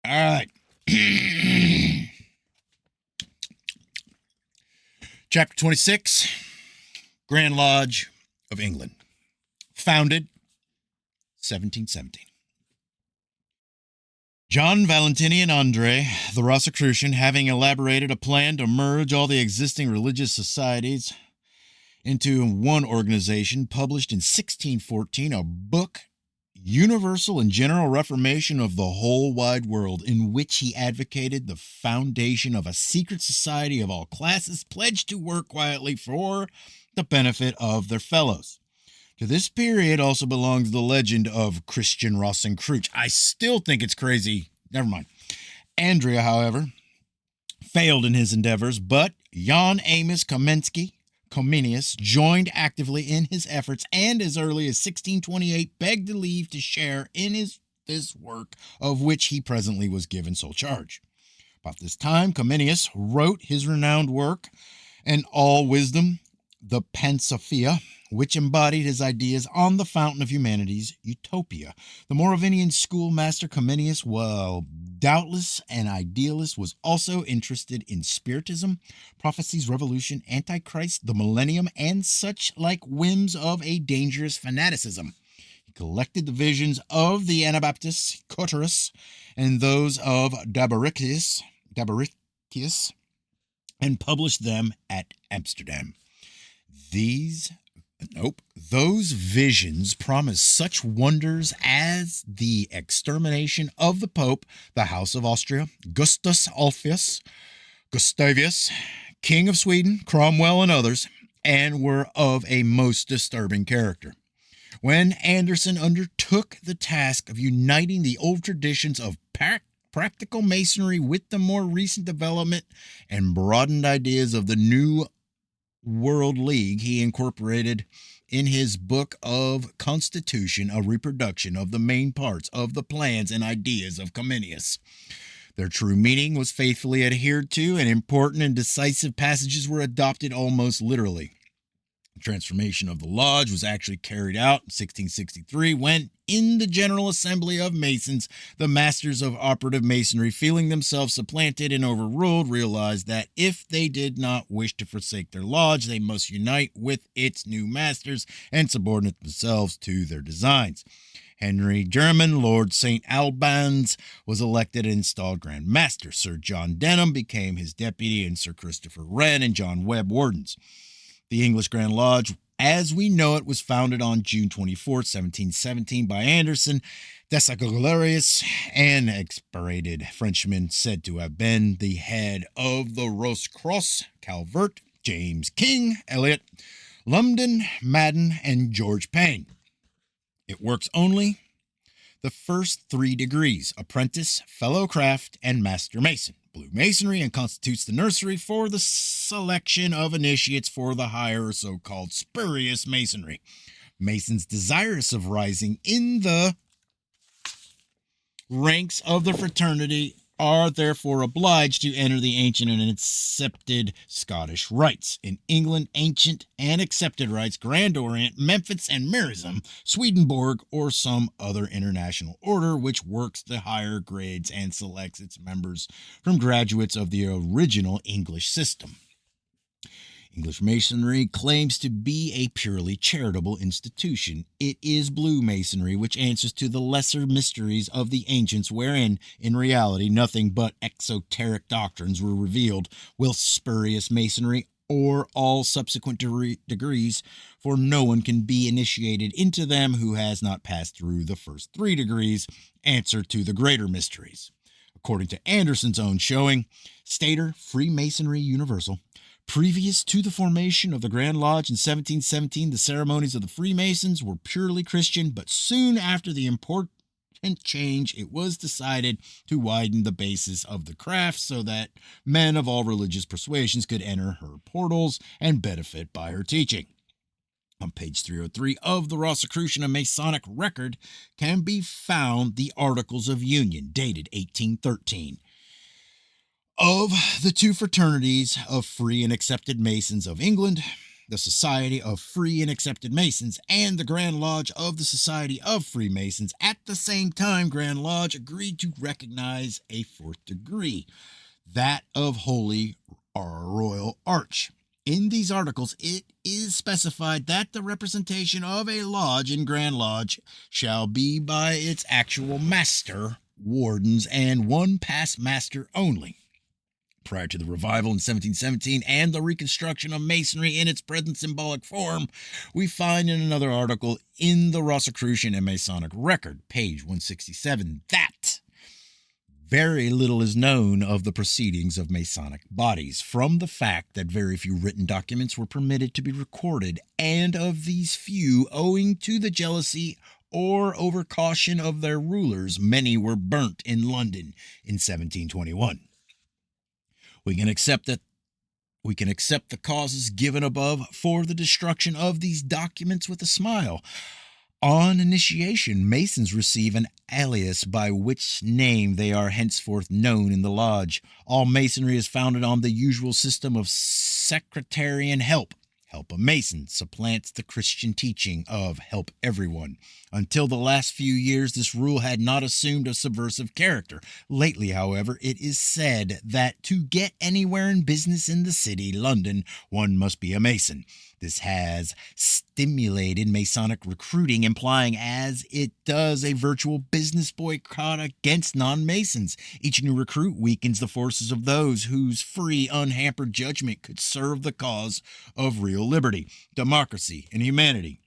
All right. Chapter 26, Grand Lodge of England. Founded 1717. John Valentini and Andre, the Rosicrucian, having elaborated a plan to merge all the existing religious societies into one organization, published in 1614 a book, Universal and General Reformation of the Whole Wide World, in which he advocated the foundation of a secret society of all classes pledged to work quietly for the benefit of their fellows. To this period also belongs the legend of Christian Rosenkreuz. I still think it's crazy. Never mind. Andrea, however, failed in his endeavors, but Jan Amos Comenius joined actively in his efforts, and as early as 1628 begged leave to share in this work, of which he presently was given sole charge. About this time, Comenius wrote his renowned work, and all wisdom, the Pansophia, which embodied his ideas on the fountain of humanity's utopia. The Moravian schoolmaster Comenius, while doubtless an idealist, was also interested in Spiritism, prophecies, revolution, Antichrist, the millennium, and such like whims of a dangerous fanaticism. He collected the visions of the Anabaptists, Coterus, and those of Dabaricius, and published them at Amsterdam. Those visions promise such wonders as the extermination of the Pope, the House of Austria, Gustavus, King of Sweden, Cromwell, and others, and were of a most disturbing character. When Anderson undertook the task of uniting the old traditions of practical masonry with the more recent development and broadened ideas of the New World League, he incorporated in his book of Constitution a reproduction of the main parts of the plans and ideas of Comenius. Their true meaning was faithfully adhered to, and important and decisive passages were adopted almost literally. The transformation of the lodge was actually carried out in 1663 when, in the General Assembly of Masons, the masters of operative masonry, feeling themselves supplanted and overruled, realized that if they did not wish to forsake their lodge, they must unite with its new masters and subordinate themselves to their designs. Henry German, Lord St. Albans, was elected and installed Grand Master. Sir John Denham became his deputy, and Sir Christopher Wren and John Webb wardens. The English Grand Lodge, as we know it, was founded on June 24, 1717 by Anderson, Desaguliers, an expatriated Frenchman said to have been the head of the Rose-Cross, Calvert, James King, Eliot, Lumsden, Madden, and George Payne. It works only the first 3 degrees: apprentice, fellow craft, and master mason. Blue masonry, and constitutes the nursery for the selection of initiates for the higher or so-called spurious masonry. Masons desirous of rising in the ranks of the fraternity are therefore obliged to enter the ancient and accepted Scottish rites. In England, ancient and accepted rites, Grand Orient, Memphis, and Merism, Swedenborg, or some other international order which works the higher grades and selects its members from graduates of the original English system. English Masonry claims to be a purely charitable institution. It is Blue Masonry which answers to the lesser mysteries of the ancients, wherein, in reality, nothing but exoteric doctrines were revealed, whilst spurious Masonry, or all subsequent degrees, for no one can be initiated into them who has not passed through the first 3 degrees, answer to the greater mysteries. According to Anderson's own showing, Stater, Freemasonry Universal, previous to the formation of the Grand Lodge in 1717, the ceremonies of the Freemasons were purely Christian, but soon after the important change, it was decided to widen the basis of the craft so that men of all religious persuasions could enter her portals and benefit by her teaching. On page 303 of the Rosicrucian, a Masonic record, can be found the Articles of Union, dated 1813. Of the 2 fraternities of free and accepted Masons of England, the Society of Free and Accepted Masons, and the Grand Lodge of the Society of Freemasons. At the same time, Grand Lodge agreed to recognize a fourth degree, that of Holy or Royal Arch. In these articles, it is specified that the representation of a lodge in Grand Lodge shall be by its actual master, wardens, and one past master only. Prior to the revival in 1717 and the reconstruction of Masonry in its present symbolic form, we find in another article in the Rosicrucian and Masonic Record, page 167, that very little is known of the proceedings of Masonic bodies, from the fact that very few written documents were permitted to be recorded, and of these few, owing to the jealousy or overcaution of their rulers, many were burnt in London in 1721. We can accept the causes given above for the destruction of these documents with a smile. On initiation, Masons receive an alias by which name they are henceforth known in the lodge. All Masonry is founded on the usual system of sectarian help. Help a Mason supplants the Christian teaching of help everyone. Until the last few years, this rule had not assumed a subversive character. Lately, however, it is said that to get anywhere in business in the city, London, one must be a Mason. This has stimulated Masonic recruiting, implying as it does a virtual business boycott against non-Masons. Each new recruit weakens the forces of those whose free, unhampered judgment could serve the cause of real liberty, democracy, and humanity.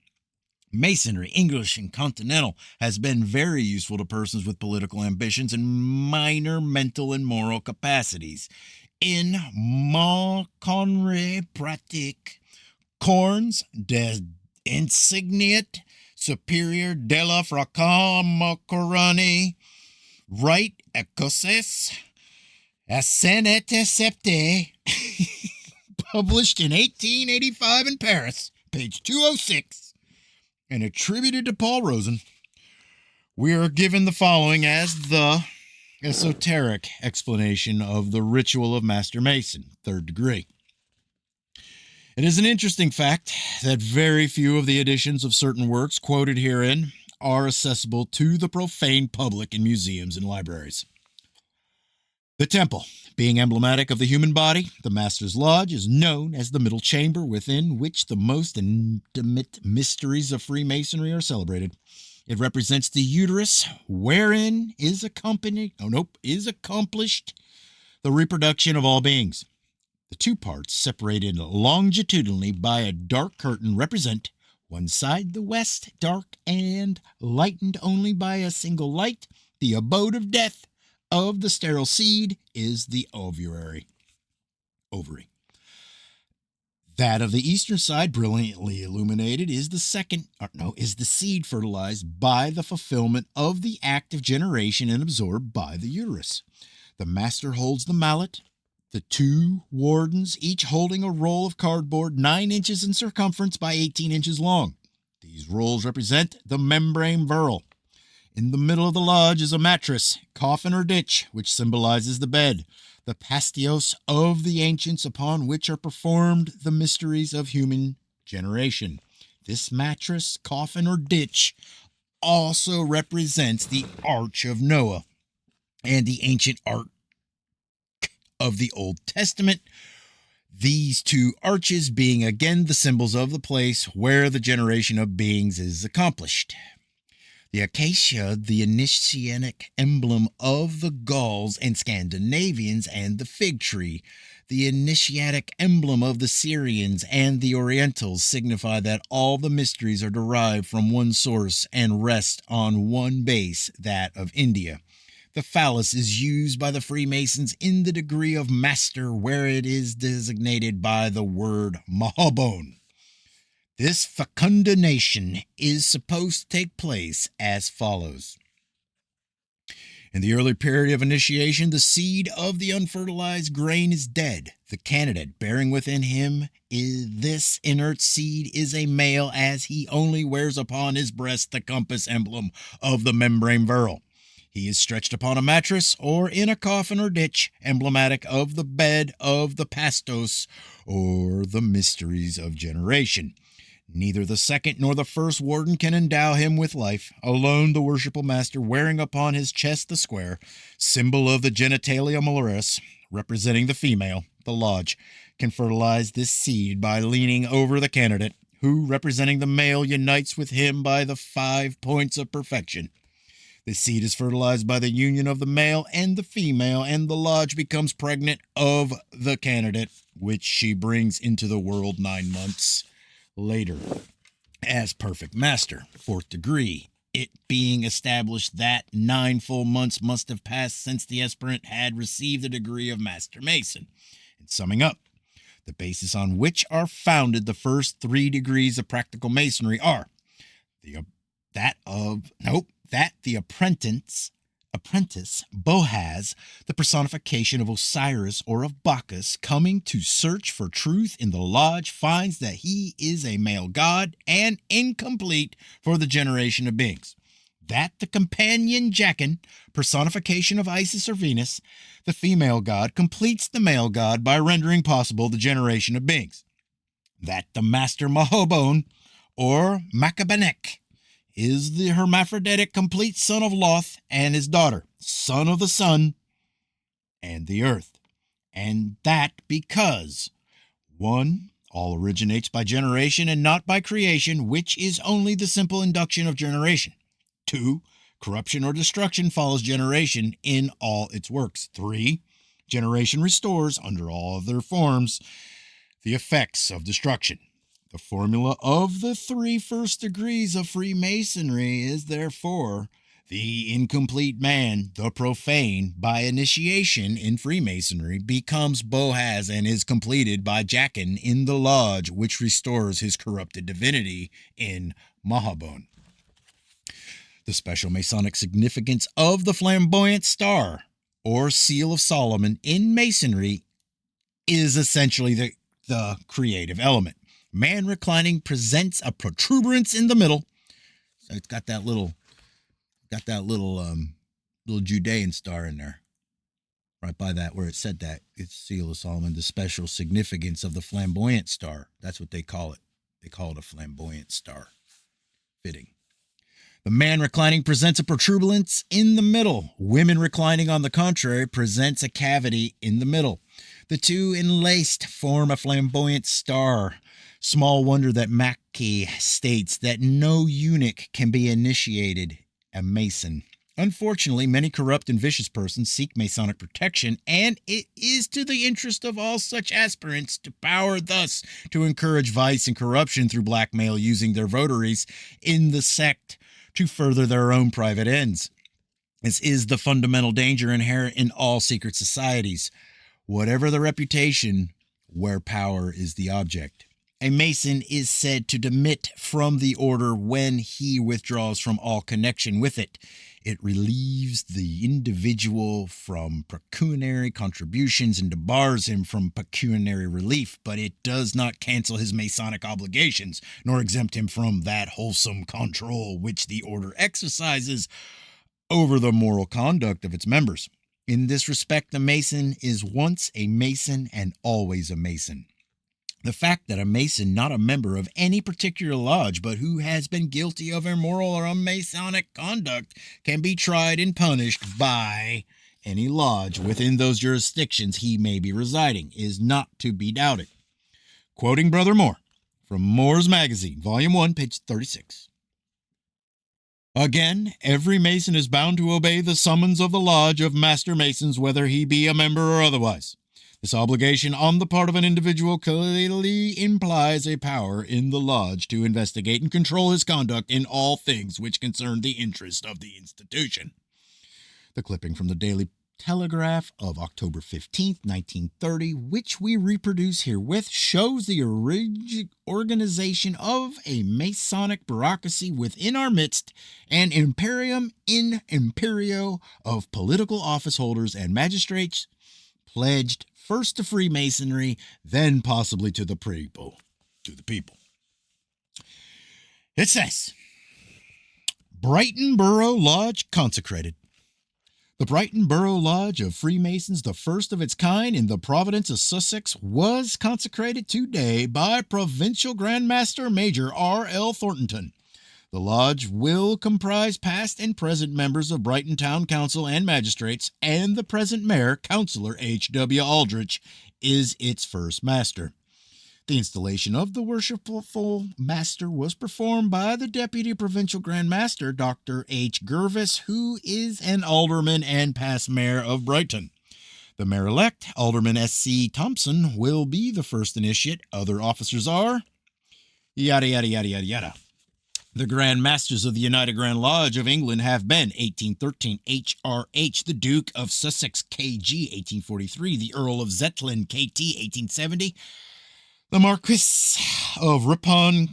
Masonry, English and Continental, has been very useful to persons with political ambitions and minor mental and moral capacities. In ma conre pratique, corns des insigniat superior della fraca macaroni, right ecosses, assenete septe, published in 1885 in Paris, page 206, and attributed to Paul Rosen, we are given the following as the esoteric explanation of the ritual of Master Mason, third degree. It is an interesting fact that very few of the editions of certain works quoted herein are accessible to the profane public in museums and libraries. The temple, being emblematic of the human body, the Master's Lodge is known as the middle chamber within which the most intimate mysteries of Freemasonry are celebrated. It represents the uterus wherein is accomplished the reproduction of all beings. The two parts, separated longitudinally by a dark curtain, represent one side, the west, dark and lightened only by a single light. The abode of death of the sterile seed is the ovary. That of the eastern side, brilliantly illuminated, is the seed fertilized by the fulfillment of the act of generation and absorbed by the uterus. The Master holds the mallet, the two wardens, each holding a roll of cardboard 9 inches in circumference by 18 inches long. These rolls represent the membrane virile. In the middle of the lodge is a mattress, coffin or ditch, which symbolizes the bed, the pastios of the ancients upon which are performed the mysteries of human generation. This mattress, coffin, or ditch also represents the Arch of Noah and the ancient Ark of the Old Testament, these two arches being again the symbols of the place where the generation of beings is accomplished. The acacia, the initiatic emblem of the Gauls and Scandinavians, and the fig tree, the initiatic emblem of the Syrians and the Orientals, signify that all the mysteries are derived from one source and rest on one base, that of India. The phallus is used by the Freemasons in the degree of master, where it is designated by the word Mahabon. This fecundation is supposed to take place as follows. In the early period of initiation, the seed of the unfertilized grain is dead. The candidate bearing within him this inert seed is a male, as he only wears upon his breast the compass emblem of the membrane virile. He is stretched upon a mattress or in a coffin or ditch, emblematic of the bed of the pastos or the mysteries of generation. Neither the second nor the first warden can endow him with life. Alone the worshipful master, wearing upon his chest the square, symbol of the genitalia maloris, representing the female, the lodge, can fertilize this seed by leaning over the candidate, who, representing the male, unites with him by the 5 points of perfection. The seed is fertilized by the union of the male and the female, and the lodge becomes pregnant of the candidate, which she brings into the world 9 months later as perfect master, 4th degree, it being established that 9 full months must have passed since the aspirant had received the degree of Master Mason. In summing up, the basis on which are founded the first 3 degrees of practical masonry are that the apprentice Boaz, the personification of Osiris or of Bacchus, coming to search for truth in the lodge, finds that he is a male god and incomplete for the generation of beings. That the companion Jachin, personification of Isis or Venus, the female god, completes the male god by rendering possible the generation of beings. That the master Mahobon, or Macabanek, is the hermaphroditic complete son of Loth and his daughter, son of the sun and the earth. And that because 1. All originates by generation and not by creation, which is only the simple induction of generation. 2. Corruption or destruction follows generation in all its works. 3. Generation restores, under all of their forms, the effects of destruction. The formula of the 3 first degrees of Freemasonry is, therefore, the incomplete man, the profane, by initiation in Freemasonry, becomes Boaz and is completed by Jachin in the lodge, which restores his corrupted divinity in Mahabon. The special Masonic significance of the flamboyant star, or seal of Solomon, in Masonry is essentially the creative element. Man reclining presents a protuberance in the middle. So it's got that little Judean star in there. Right by that, where it said that. It's seal of Solomon, the special significance of the flamboyant star. That's what they call it. They call it a flamboyant star. Fitting. The man reclining presents a protuberance in the middle. Women reclining, on the contrary, presents a cavity in the middle. The two enlaced form a flamboyant star. Small wonder that Mackey states that no eunuch can be initiated a Mason. Unfortunately, many corrupt and vicious persons seek Masonic protection, and it is to the interest of all such aspirants to power thus to encourage vice and corruption through blackmail, using their votaries in the sect to further their own private ends. This is the fundamental danger inherent in all secret societies, whatever the reputation, where power is the object. A Mason is said to demit from the order when he withdraws from all connection with it. It relieves the individual from pecuniary contributions and debars him from pecuniary relief, but it does not cancel his Masonic obligations, nor exempt him from that wholesome control which the order exercises over the moral conduct of its members. In this respect, the Mason is once a Mason and always a Mason. The fact that a Mason, not a member of any particular lodge, but who has been guilty of immoral or unmasonic conduct, can be tried and punished by any lodge within those jurisdictions he may be residing, is not to be doubted. Quoting Brother Moore from Moore's Magazine, Volume 1, page 36. Again, every Mason is bound to obey the summons of the Lodge of Master Masons, whether he be a member or otherwise. This obligation on the part of an individual clearly implies a power in the lodge to investigate and control his conduct in all things which concern the interest of the institution. The clipping from the Daily Telegraph of October 15th, 1930, which we reproduce herewith, shows the organization of a Masonic bureaucracy within our midst, an imperium in imperio of political office holders and magistrates, pledged first to Freemasonry, then possibly to the people. It says, Brighton Borough Lodge consecrated. The Brighton Borough Lodge of Freemasons, the first of its kind in the province of Sussex, was consecrated today by Provincial Grand Master Major R.L. Thornton. The lodge will comprise past and present members of Brighton Town Council and magistrates, and the present mayor, Councillor H.W. Aldrich, is its first master. The installation of the worshipful master was performed by the Deputy Provincial Grand Master, Dr. H. Gervis, who is an alderman and past mayor of Brighton. The mayor-elect, Alderman S.C. Thompson, will be the first initiate. Other officers are yada, yada, yada, yada, yada. The Grand Masters of the United Grand Lodge of England have been 1813 H.R.H., the Duke of Sussex, K.G., 1843, the Earl of Zetland, K.T., 1870, the Marquis of Ripon,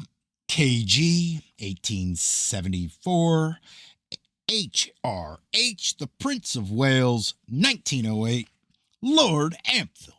K.G., 1874, H.R.H., the Prince of Wales, 1908, Lord Ampthill,